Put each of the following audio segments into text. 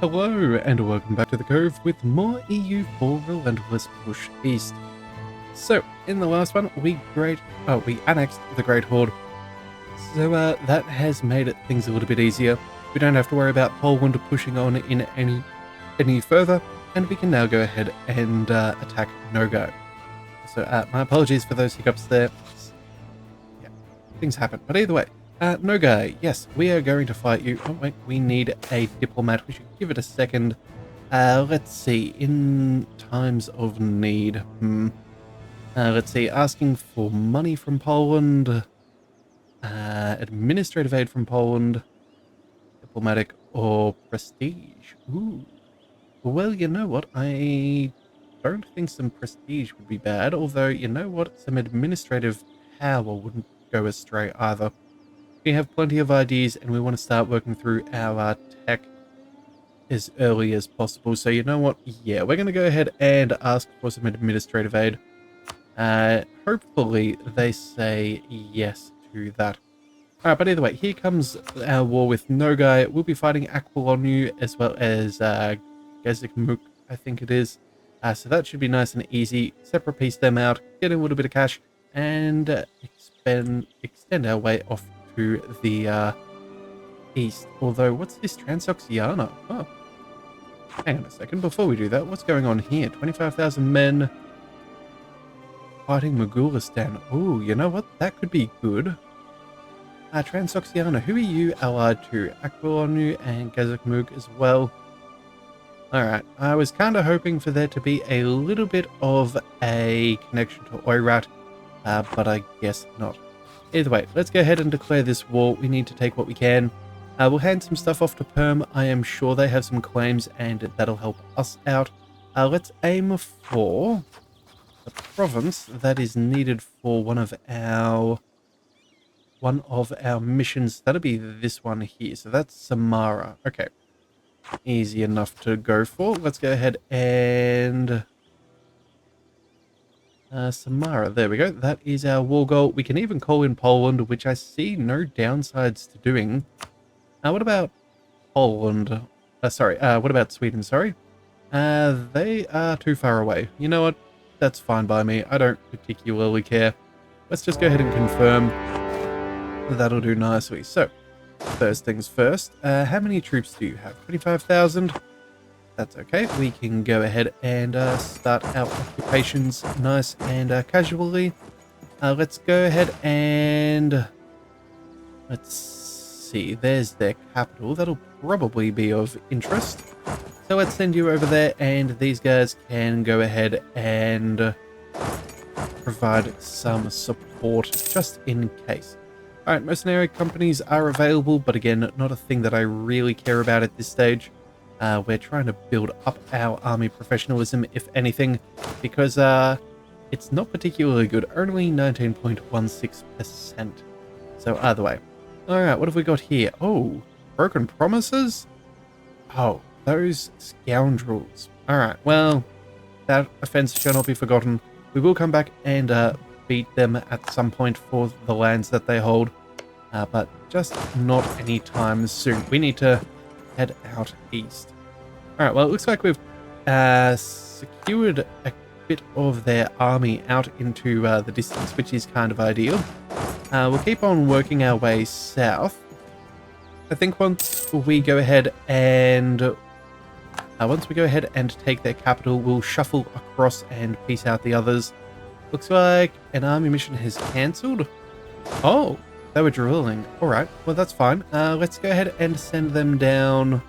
Hello and welcome back to the Cove with more EU for Relentless Push East. So, in the last one, we annexed the Great Horde. So that has made things a little bit easier. We don't have to worry about Poland pushing on in any further, and we can now go ahead and attack Nogai. So my apologies for those hiccups there. Yeah, things happen. But either way, Nogai, yes, we are going to fight you. Oh wait, we need a diplomat. We should give it a second. Let's see, in times of need. Let's see, asking for money from Poland, administrative aid from Poland, diplomatic or prestige. Ooh. Well, you know what? I don't think some prestige would be bad, although, you know what? Some administrative power wouldn't go astray either. We have plenty of ideas, and we want to start working through our tech as early as possible. So, you know what? Yeah, we're going to go ahead and ask for some administrative aid. Hopefully, they say yes to that. Alright, but either way, here comes our war with Nogai. We'll be fighting Aquilonu as well as Gezikmuk, I think it is. So that should be nice and easy. Separate piece them out, get a little bit of cash, and extend our way off to the east. Although, what's this Transoxiana? Oh, hang on a second. Before we do that, what's going on here? 25,000 men fighting Mugulistan. Ooh, you know what? That could be good. Transoxiana, who are you allied to? Aquilonu and Gezikmuk as well. Alright, I was kind of hoping for there to be a little bit of a connection to Oirat, but I guess not. Either way, let's go ahead and declare this war. We need to take what we can. We'll hand some stuff off to Perm. I am sure they have some claims, and that'll help us out. Let's aim for the province that is needed for one of our missions. That'll be this one here. So that's Samara. Okay. Easy enough to go for. Let's go ahead and Samara. There we go. That is our war goal. We can even call in Poland, which I see no downsides to doing. What about Poland? What about Sweden? Sorry. They are too far away. You know what? That's fine by me. I don't particularly care. Let's just go ahead and confirm. That'll do nicely. So, first things first, how many troops do you have? 25,000? That's okay. We can go ahead and start our occupations nice and casually. Let's go ahead and let's see. There's their capital. That'll probably be of interest. So let's send you over there, and these guys can go ahead and provide some support just in case. Alright, mercenary companies are available, but again, not a thing that I really care about at this stage. We're trying to build up our army professionalism, if anything, because it's not particularly good. Only 19.16%. So either way. Alright, what have we got here? Oh, broken promises? Oh, those scoundrels. Alright, well, that offense shall not be forgotten. We will come back and beat them at some point for the lands that they hold, but just not anytime soon. We need to head out east. Alright, well, it looks like we've secured a bit of their army out into the distance, which is kind of ideal. We'll keep on working our way south. I think once we go ahead and take their capital, we'll shuffle across and peace out the others. Looks like an army mission has cancelled. Oh, they were drilling. Alright, well that's fine. Let's go ahead and send them down.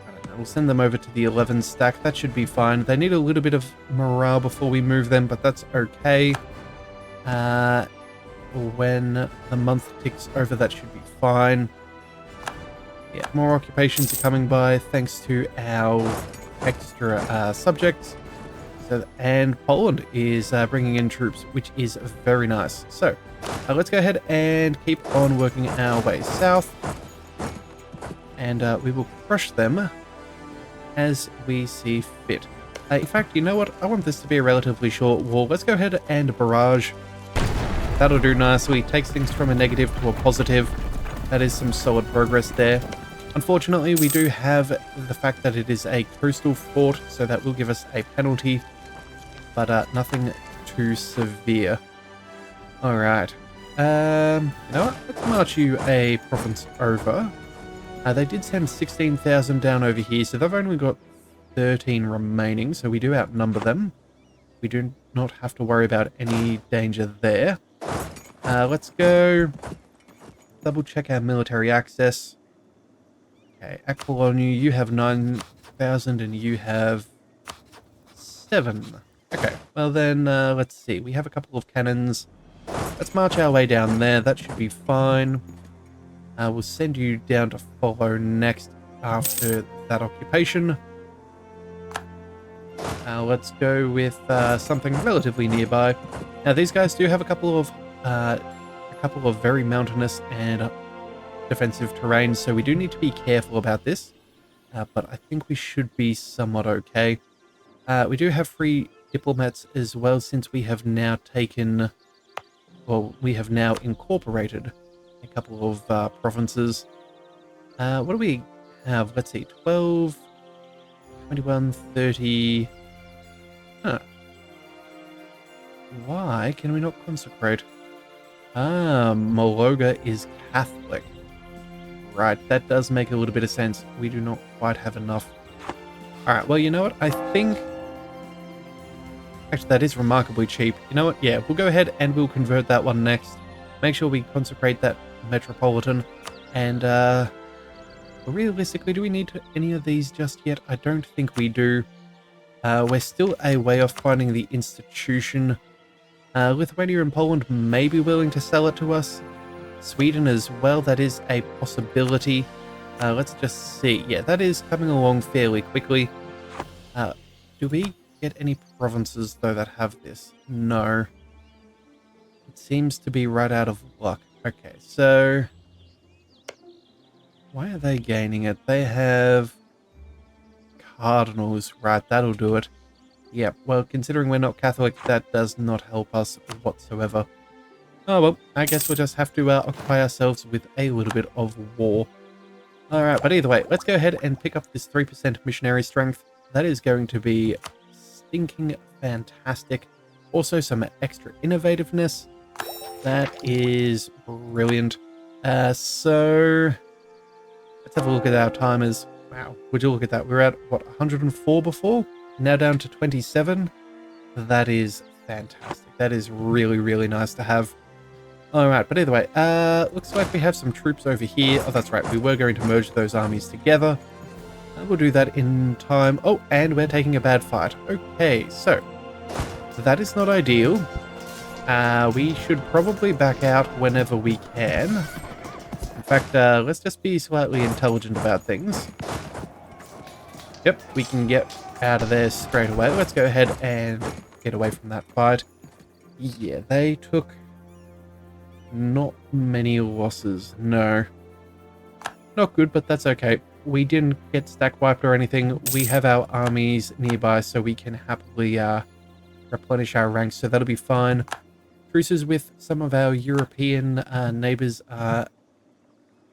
I don't know, we'll send them over to the 11 stack. That should be fine. They need a little bit of morale before we move them, but that's okay. When the month ticks over, that should be fine. Yeah, more occupations are coming by thanks to our extra subjects. And Poland is bringing in troops, which is very nice. So, let's go ahead and keep on working our way south. And we will crush them as we see fit. In fact, you know what? I want this to be a relatively short war. Let's go ahead and barrage. That'll do nicely. Takes things from a negative to a positive. That is some solid progress there. Unfortunately, we do have the fact that it is a coastal fort, so that will give us a penalty, but nothing too severe. Alright. You know what? Let's march you a province over. They did send 16,000 down over here, so they've only got 13 remaining, so we do outnumber them. We do not have to worry about any danger there. Let's go double check our military access. Okay, Aquilonu, you have 9,000 and you have 7. Okay, well then, let's see. We have a couple of cannons. Let's march our way down there. That should be fine. We'll send you down to follow next after that occupation. Let's go with something relatively nearby. Now, these guys do have a couple of very mountainous and defensive terrain, so we do need to be careful about this. But I think we should be somewhat okay. We do have free diplomats as well, since we have now taken, well, we have now incorporated a couple of provinces. What do we have? Let's see, 12, 21, 30. Huh. Why can we not consecrate? Mologa is Catholic. Right, that does make a little bit of sense. We do not quite have enough. Alright, well, you know what? I think... Actually, that is remarkably cheap. You know what? Yeah, we'll go ahead and we'll convert that one next. Make sure we consecrate that metropolitan. And, realistically, do we need any of these just yet? I don't think we do. We're still a way off finding the institution. Lithuania and Poland may be willing to sell it to us. Sweden as well, that is a possibility. Let's just see. Yeah, that is coming along fairly quickly. Do we get any provinces, though, that have this? No. It seems to be right out of luck. Okay, so... Why are they gaining it? They have... Cardinals. Right, that'll do it. Yeah, well, considering we're not Catholic, that does not help us whatsoever. Oh well, I guess we'll just have to occupy ourselves with a little bit of war. Alright, but either way, let's go ahead and pick up this 3% missionary strength. That is going to be stinking fantastic. Also some extra innovativeness. That is brilliant. So let's have a look at our timers. Wow, would you look at that? We were at, what, 104 before? Now down to 27. That is fantastic. That is really, really nice to have. Alright, but either way, looks like we have some troops over here. Oh, that's right, we were going to merge those armies together. We'll do that in time. Oh, and we're taking a bad fight. Okay, so that is not ideal. We should probably back out whenever we can. In fact, let's just be slightly intelligent about things. Yep, we can get out of there straight away. Let's go ahead and get away from that fight. Yeah, they took not many losses. No. Not good, but that's okay. We didn't get stack wiped or anything. We have our armies nearby, so we can happily replenish our ranks, so that'll be fine. Truces with some of our European neighbors are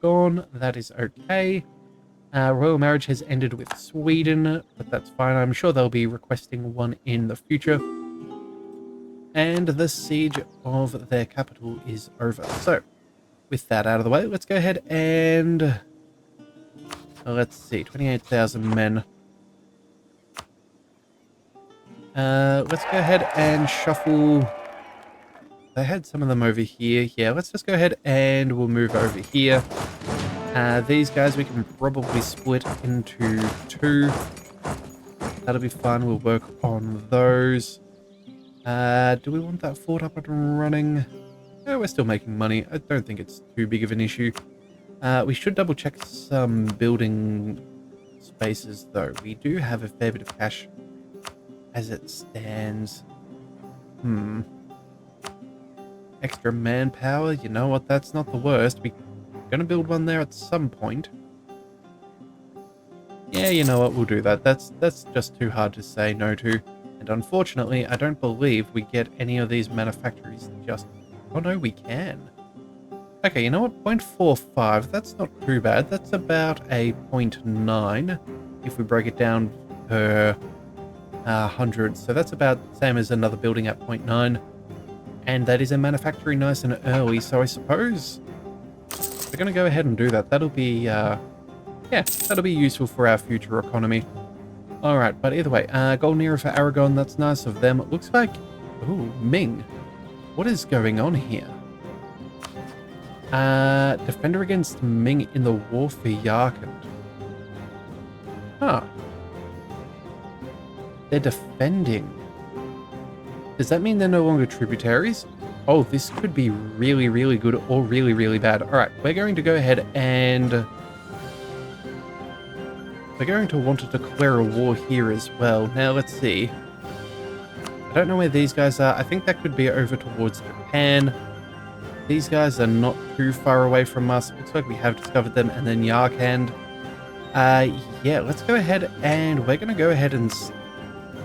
gone. That is okay. Royal marriage has ended with Sweden, but that's fine. I'm sure they'll be requesting one in the future. And the siege of their capital is over. So, with that out of the way, let's go ahead and... let's see, 28,000 men. Let's go ahead and shuffle... They had some of them over here. Yeah, let's just go ahead and we'll move over here. These guys we can probably split into 2. That'll be fun. We'll work on those. Do we want that fort up and running? No, we're still making money. I don't think it's too big of an issue. We should double check some building spaces though. We do have a fair bit of cash as it stands. Extra manpower. You know what? That's not the worst. We're going to build one there at some point. Yeah, you know what? We'll do that. That's just too hard to say no to. And unfortunately, I don't believe we get any of these manufactories just... Oh no, we can. Okay, you know what? 0.45, that's not too bad. That's about a 0.9 if we break it down per 100. So that's about the same as another building at 0.9. And that is a manufacturing nice and early. So I suppose we're going to go ahead and do that. That'll be, yeah, that'll be useful for our future economy. All right, but either way, golden era for Aragon. That's nice of them. It looks like, ooh, Ming. What is going on here? Defender against Ming in the war for Yarkand. Huh. They're defending. Does that mean they're no longer tributaries? Oh, this could be really, really good or really, really bad. All right, we're going to go ahead and we're going to want to declare a war here as well. Now, let's see. I don't know where these guys are. I think that could be over towards Japan. These guys are not too far away from us. Looks like we have discovered them. And then Yarkand. Yeah, let's go ahead and we're going to go ahead and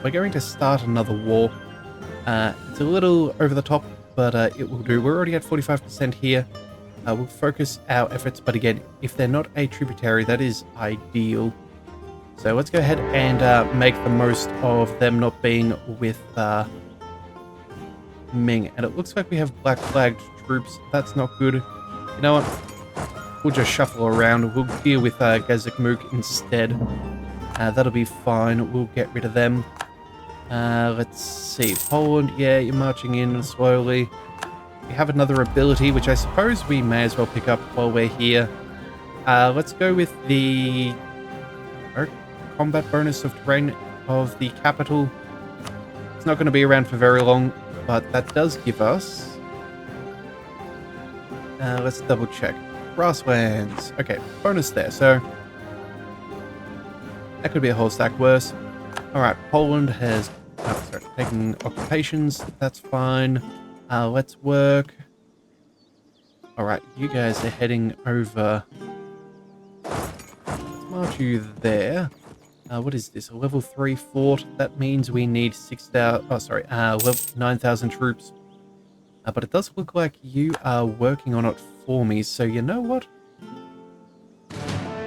we're going to start another war. It's a little over the top, but it will do. We're already at 45% here. We'll focus our efforts, but again, if they're not a tributary, that is ideal. So let's go ahead and make the most of them not being with Ming. And it looks like we have black flagged troops. That's not good. You know what? We'll just shuffle around. We'll deal with Gazikmuk instead. That'll be fine. We'll get rid of them. Let's see. Poland, yeah, you're marching in slowly. We have another ability, which I suppose we may as well pick up while we're here. Let's go with the combat bonus of terrain of the capital. It's not going to be around for very long, but that does give us... let's double check. Grasslands. Okay, bonus there, so... that could be a whole stack worse. Alright, Poland has taken occupations. That's fine. Let's work. Alright, you guys are heading over. Let's march you there. What is this? A level 3 fort. That means we need 6,000... oh, sorry. 9,000 troops. But it does look like you are working on it for me. So you know what?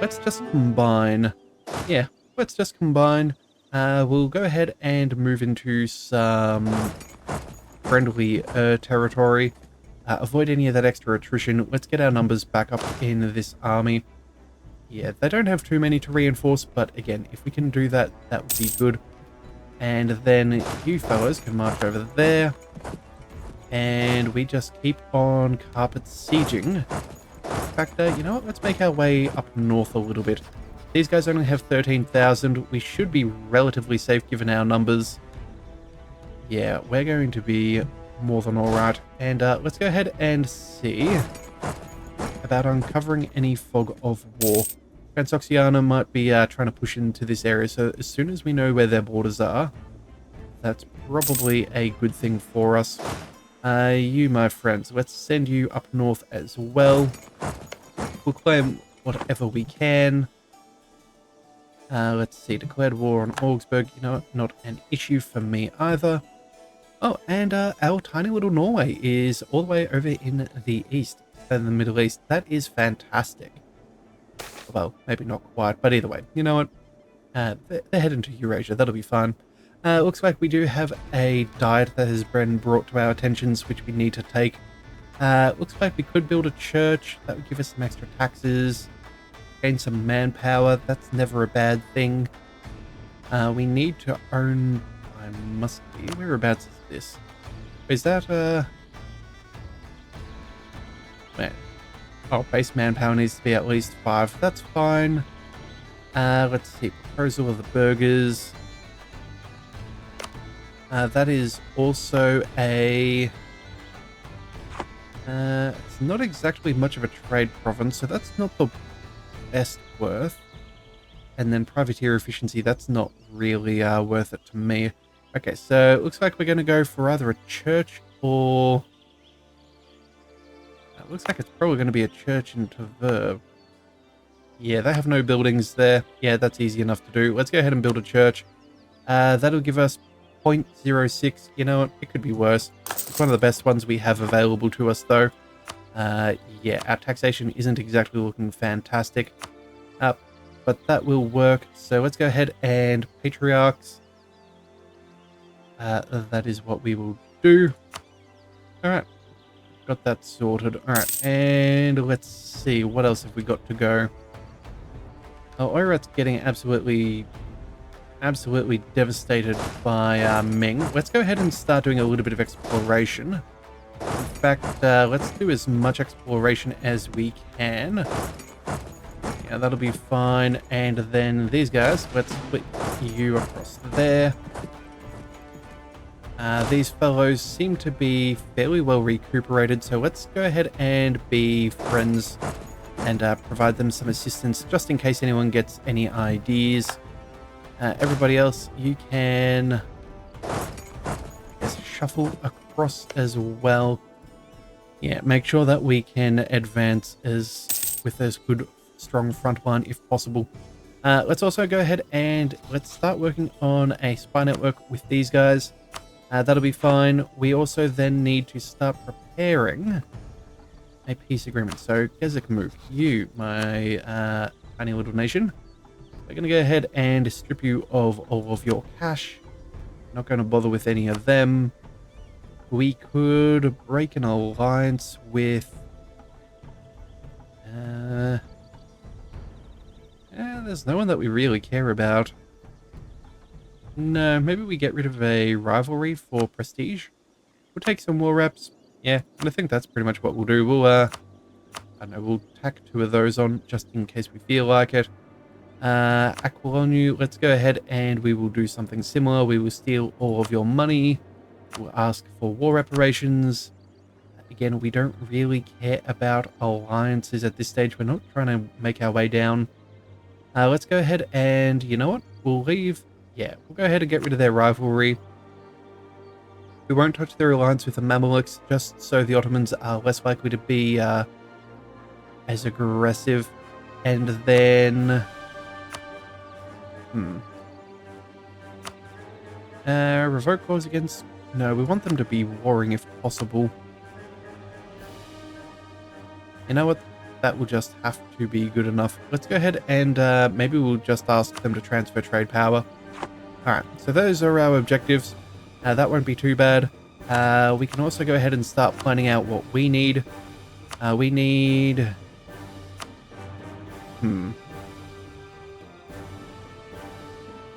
Let's just combine. Yeah, let's just combine. We'll go ahead and move into some friendly territory. Avoid any of that extra attrition. Let's get our numbers back up in this army. Yeah, they don't have too many to reinforce, but again, if we can do that, that would be good. And then you fellows can march over there. And we just keep on carpet sieging. In fact, you know what? Let's make our way up north a little bit. These guys only have 13,000. We should be relatively safe given our numbers. Yeah, we're going to be more than alright. And let's go ahead and see about uncovering any fog of war. Transoxiana might be trying to push into this area, so as soon as we know where their borders are, that's probably a good thing for us. You, my friends, let's send you up north as well. We'll claim whatever we can. Let's see, declared war on Augsburg, you know, not an issue for me either. Oh, and our tiny little Norway is all the way over in the east, in the Middle East. That is fantastic. Well, maybe not quite, but either way, you know what? They're heading to Eurasia, that'll be fun. Looks like we do have a diet that has been brought to our attentions, which we need to take. Looks like we could build a church. That would give us some extra taxes. Gain some manpower. That's never a bad thing. We need to own... I must be... Whereabouts is this? Is that, man. Oh, base manpower needs to be at least 5. That's fine. Let's see. Proposal of the burgers. That is also a... it's not exactly much of a trade province, so that's not the best worth. And then privateer efficiency, that's not really worth it to me. Okay, so it looks like we're going to go for either a church or... it looks like it's probably going to be a church in Tver. Yeah, they have no buildings there. Yeah, that's easy enough to do. Let's go ahead and build a church. That'll give us 0.06. You know what? It could be worse. It's one of the best ones we have available to us, though. Yeah, our taxation isn't exactly looking fantastic. Uh, but that will work. So let's go ahead and patriarchs. That is what we will do. All right, got that sorted. All right, and let's see, what else have we got to go? Oh, Oirat's getting absolutely devastated by Ming. Let's go ahead and start doing a little bit of exploration. In fact, let's do as much exploration as we can. Yeah, that'll be fine. And then these guys, let's split you across there. These fellows seem to be fairly well recuperated, so let's go ahead and be friends and provide them some assistance just in case anyone gets any ideas. Everybody else, you can just shuffle across as well. Yeah, make sure that we can advance with as good, strong front line if possible. Let's also go ahead and let's start working on a spy network with these guys. That'll be fine. We also then need to start preparing a peace agreement. So, Gezek move. You, my tiny little nation. We're going to go ahead and strip you of all of your cash. Not going to bother with any of them. We could break an alliance with... there's no one that we really care about. No, maybe we get rid of a rivalry for prestige. We'll take some war reps. Yeah, and I think that's pretty much what we'll do. We'll, I don't know, we'll tack 2 of those on just in case we feel like it. Aquilonu, let's go ahead and we will do something similar. We will steal all of your money. We'll ask for war reparations. Again, we don't really care about alliances at this stage. We're not trying to make our way down. Let's go ahead and, you know what? We'll leave. Yeah, we'll go ahead and get rid of their rivalry. We won't touch their alliance with the Mamelukes, just so the Ottomans are less likely to be as aggressive. And then... revoke clause against... No, we want them to be warring if possible. You know what? That will just have to be good enough. Let's go ahead and maybe we'll just ask them to transfer trade power. Alright, so those are our objectives. That won't be too bad. We can also go ahead and start planning out what we need. We need...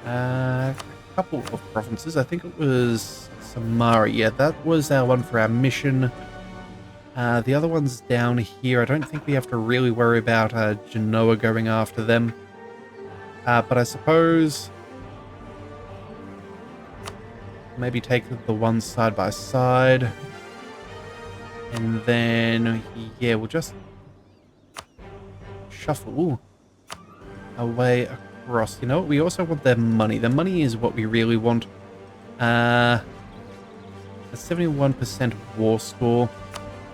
a couple of provinces. I think it was Samara. Yeah, that was our one for our mission. The other one's down here. I don't think we have to really worry about Genoa going after them. But I suppose... maybe take the ones side by side. And then, yeah, we'll just shuffle our way across. You know what? We also want their money. The money is what we really want. A 71% war score.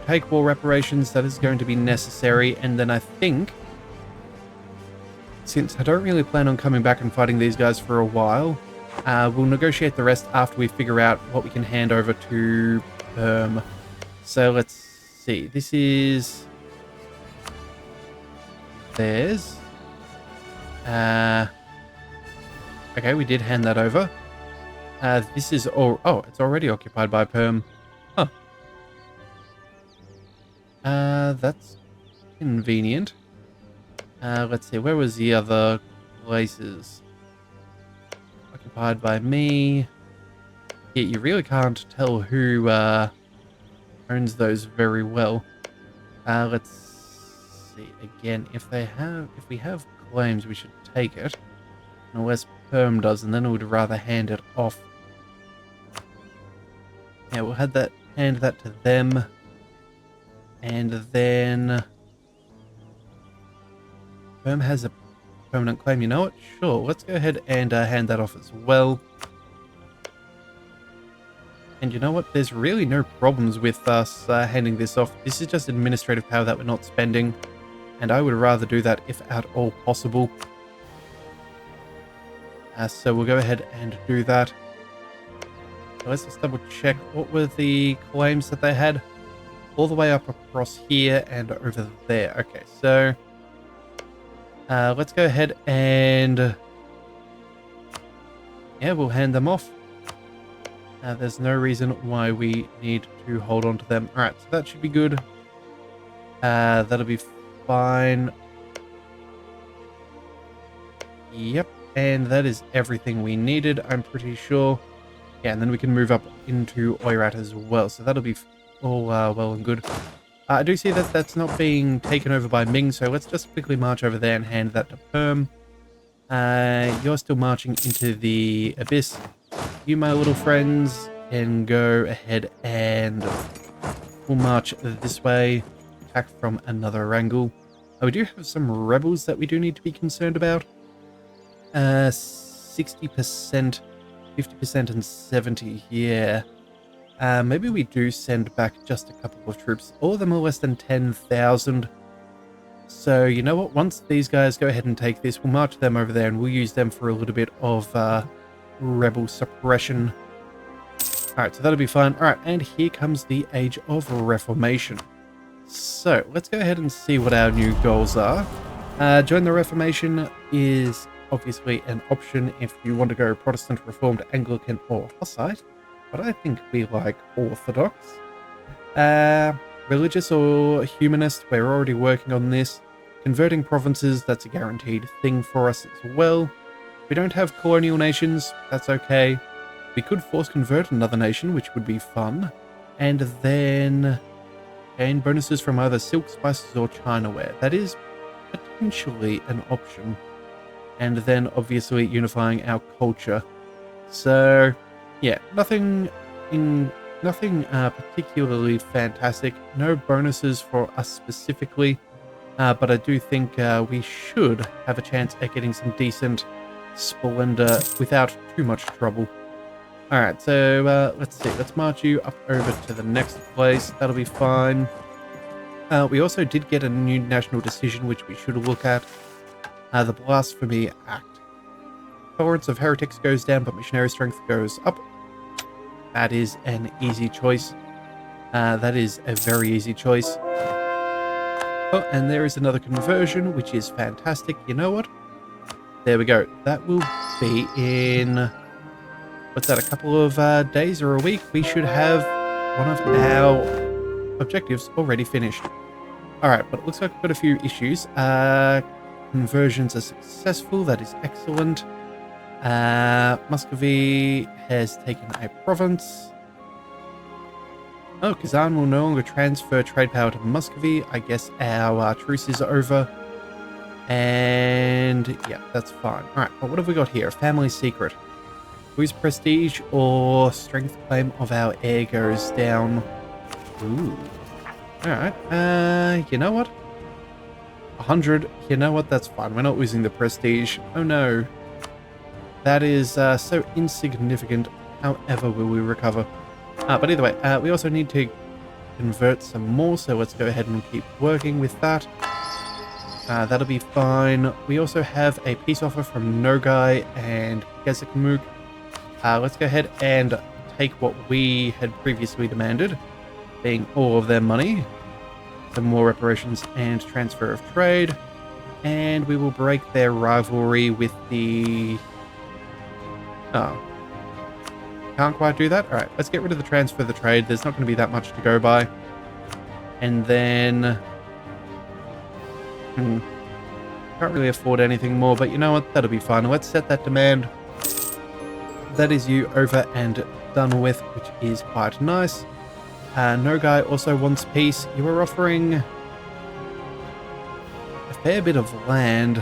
Take war reparations. That is going to be necessary. And then I think, since I don't really plan on coming back and fighting these guys for a while, we'll negotiate the rest after we figure out what we can hand over to So let's see. This is theirs. Okay, we did hand that over. This is all... oh, it's already occupied by Perm. Huh. That's convenient. Let's see. Where was the other places? Occupied by me. Yeah, you really can't tell who owns those very well. Let's see again. If we have claims, we should take it. Unless Perm does, and then we would rather hand it off. Yeah, we'll hand that to them, and then Perm has a permanent claim. You know what? Sure, let's go ahead and hand that off as well. And you know what? There's really no problems with us handing this off. This is just administrative power that we're not spending, and I would rather do that if at all possible. So we'll go ahead and do that. So let's just double check. What were the claims that they had? all the way up across here and over there. Okay, so let's go ahead and yeah, we'll hand them off. There's no reason why we need to hold on to them. All right, so that should be good. That'll be fine. Yep, and that is everything we needed, I'm pretty sure. Yeah, and then we can move up into Oirat as well, so that'll be all well and good. I do see that that's not being taken over by Ming, so let's just quickly march over there and hand that to Perm. You're still marching into the Abyss. You, my little friends, can go ahead and we'll march this way, attack from another angle. We do have some rebels that we do need to be concerned about. 60%, 50% and 70, yeah. Maybe we do send back just a couple of troops. All of them are less than 10,000. So, you know what? Once these guys go ahead and take this, we'll march them over there and we'll use them for a little bit of rebel suppression. Alright, so that'll be fun. Alright, and here comes the Age of Reformation. So, let's go ahead and see what our new goals are. Join the Reformation is obviously an option if you want to go Protestant, Reformed, Anglican, or Hussite. But I think we like Orthodox. Religious or Humanist, we're already working on this. Converting provinces, that's a guaranteed thing for us as well. We don't have colonial nations, that's okay. We could force convert another nation, which would be fun. And then gain bonuses from either silk, spices, or Chinaware. That is potentially an option. And then obviously unifying our culture. So yeah, nothing particularly fantastic. No bonuses for us specifically, but I do think we should have a chance at getting some decent splendor without too much trouble. Alright, so let's see. Let's march you up over to the next place. That'll be fine. We also did get a new national decision, which we should look at. The Blasphemy Act. Tolerance of heretics goes down, but missionary strength goes up. That is an easy choice. That is a very easy choice. Oh, and there is another conversion, which is fantastic. You know what? There we go. That will be in... what's that, a couple of days or a week? We should have one of our objectives already finished. Alright, but it looks like we've got a few issues. Conversions are successful. That is excellent. Muscovy has taken a province. Oh, Kazan will no longer transfer trade power to Muscovy. I guess our truce is over. And yeah, that's fine. Alright, but what have we got here? Family secret. Whose prestige or strength claim of our heir goes down? Ooh. Alright, you know what? 100. You know what? That's fine. We're not losing the prestige. Oh no. That is so insignificant. However, will we recover? But either way, we also need to convert some more, so let's go ahead and keep working with that. That'll be fine. We also have a peace offer from Nogai and Gezikmuk. Let's go ahead and take what we had previously demanded, being all of their money. Some more reparations and transfer of trade. And we will break their rivalry with the... oh. Can't quite do that? Alright, let's get rid of the transfer of the trade. There's not going to be that much to go by. And then... can't really afford anything more, but you know what? That'll be fine. Let's set that demand. That is you over and done with, which is quite nice. Nogai also wants peace. You are offering a fair bit of land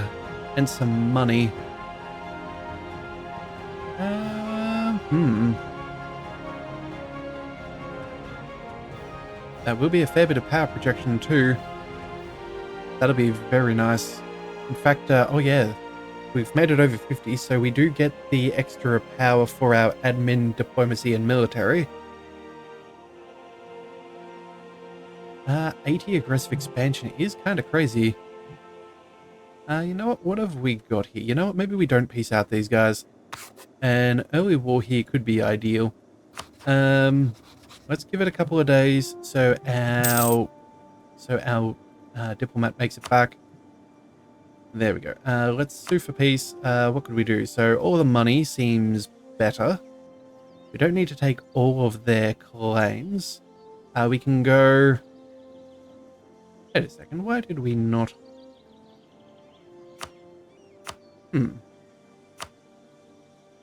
and some money. That will be a fair bit of power projection too. That'll be very nice. In fact, oh yeah, we've made it over 50, so we do get the extra power for our admin, diplomacy, and military. 80 aggressive expansion is kind of crazy. You know what? What have we got here? You know what? Maybe we don't peace out these guys. An early war here could be ideal. Let's give it a couple of days so our diplomat makes it back. There we go. Let's sue for peace. What could we do? So all the money seems better. We don't need to take all of their claims. We can go... Wait a second. Why did we not...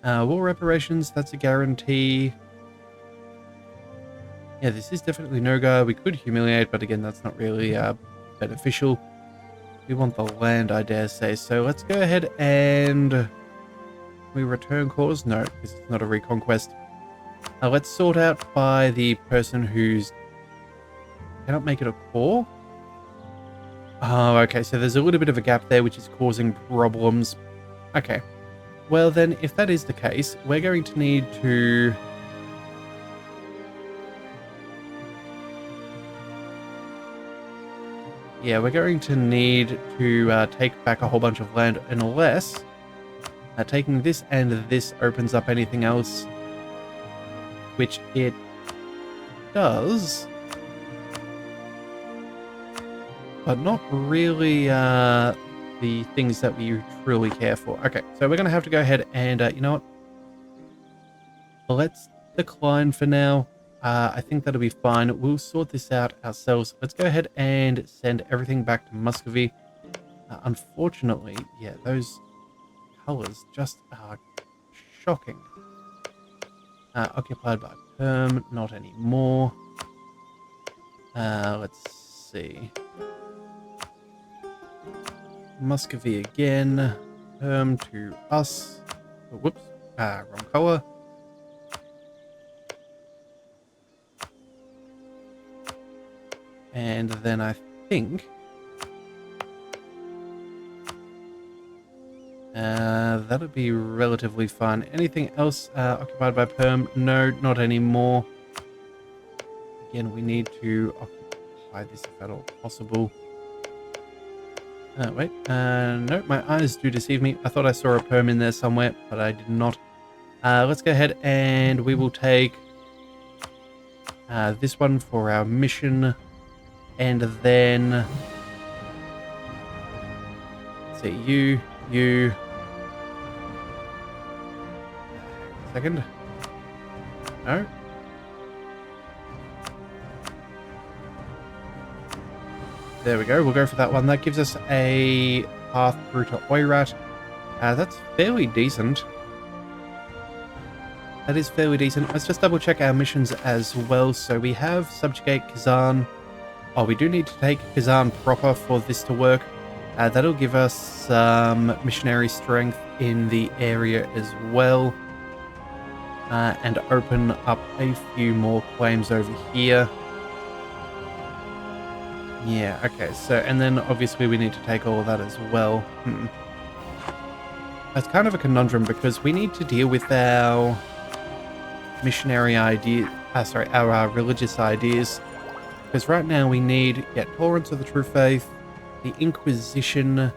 War reparations, that's a guarantee. Yeah, this is definitely no-go. We could humiliate, but again, that's not really beneficial. We want the land, I dare say. So let's go ahead and... We return cause? No, because it's not a reconquest. Let's sort out by the person who's... Cannot make it a core? Oh, okay, so there's a little bit of a gap there, which is causing problems. Okay. Well then, if that is the case, we're going to need to... Yeah, we're going to need to take back a whole bunch of land, unless taking this and this opens up anything else, which it does, but not really the things that we truly care for. Okay, so we're going to have to go ahead and, you know what? Let's decline for now. I think that'll be fine. We'll sort this out ourselves. Let's go ahead and send everything back to Muscovy. Unfortunately, yeah, those colors just are shocking. Occupied by Perm, not anymore. Let's see. Muscovy again. Perm to us. Oh, whoops. Wrong color. And then I think that'll be relatively fun. Anything else occupied by Perm? No, not anymore. Again, we need to occupy this if at all possible. Wait, no, my eyes do deceive me. I thought I saw a Perm in there somewhere, but I did not. Let's go ahead and we will take this one for our mission. And then, let's see, you. Second. No. There we go. We'll go for that one. That gives us a path through to Oirat. That's fairly decent. That is fairly decent. Let's just double check our missions as well. So we have subjugate Kazan. Oh, we do need to take Kazan proper for this to work. That'll give us some missionary strength in the area as well. And open up a few more claims over here. Yeah, okay, so, and then obviously we need to take all of that as well. That's kind of a conundrum because we need to deal with our missionary ideas, our religious ideas. Because right now we need, tolerance of the true faith, the Inquisition,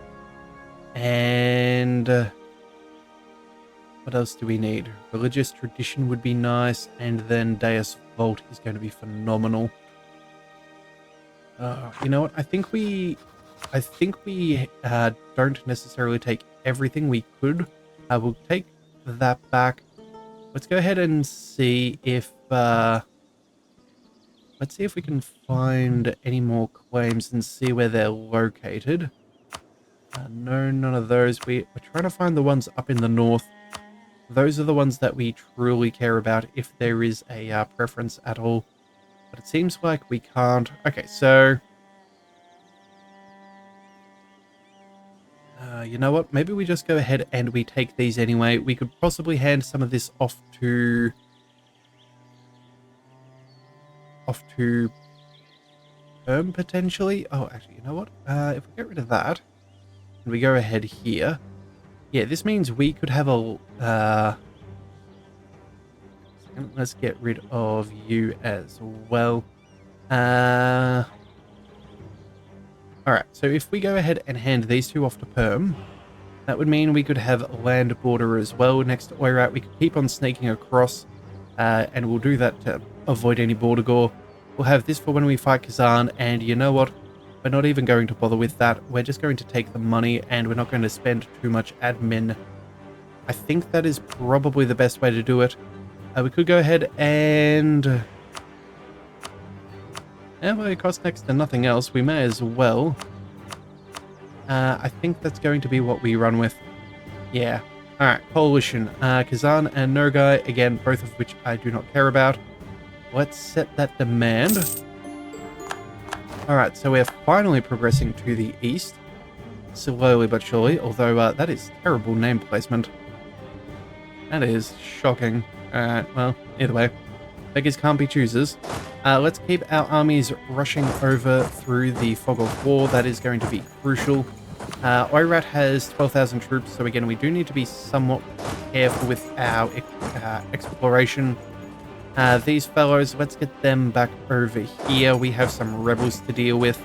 and what else do we need? Religious tradition would be nice, and then Deus Vult is going to be phenomenal. You know what? I think we don't necessarily take everything we could. We'll take that back. Let's go ahead and see if let's see if we can find any more claims and see where they're located. No, none of those. We're trying to find the ones up in the north. Those are the ones that we truly care about if there is a preference at all. But it seems like we can't. Okay, so... you know what? Maybe we just go ahead and we take these anyway. We could possibly hand some of this off to Perm, potentially. Oh, actually, you know what? If we get rid of that, and we go ahead here... Yeah, this means we could have a... let's get rid of you as well. Alright, so if we go ahead and hand these two off to Perm, that would mean we could have a land border as well next to Oirat. We could keep on sneaking across, and we'll do that to avoid any border gore. We'll have this for when we fight Kazan, and you know what? We're not even going to bother with that. We're just going to take the money, and we're not going to spend too much admin. I think that is probably the best way to do it. We could go ahead and... well, it costs next to nothing else. We may as well. I think that's going to be what we run with. Yeah. Alright, Coalition. Kazan and Nogai, again, both of which I do not care about. Let's set that demand. Alright, so we're finally progressing to the east. Slowly but surely, although that is terrible name placement. That is shocking. Alright, well, either way. Beggars can't be choosers. Let's keep our armies rushing over through the fog of war. That is going to be crucial. Oirat has 12,000 troops, so again, we do need to be somewhat careful with our exploration. These fellows, let's get them back over here. We have some rebels to deal with.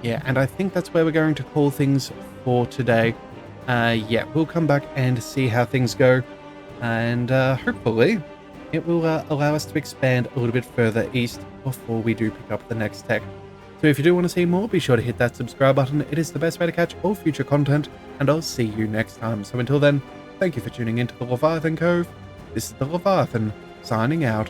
Yeah, and I think that's where we're going to call things for today. Yeah, we'll come back and see how things go. And hopefully it will allow us to expand a little bit further east before we do pick up the next tech. So if you do want to see more, be sure to hit that subscribe button. It is the best way to catch all future content, and I'll see you next time. So until then, thank you for tuning into the Leviathan Cove. This is the Leviathan, signing out.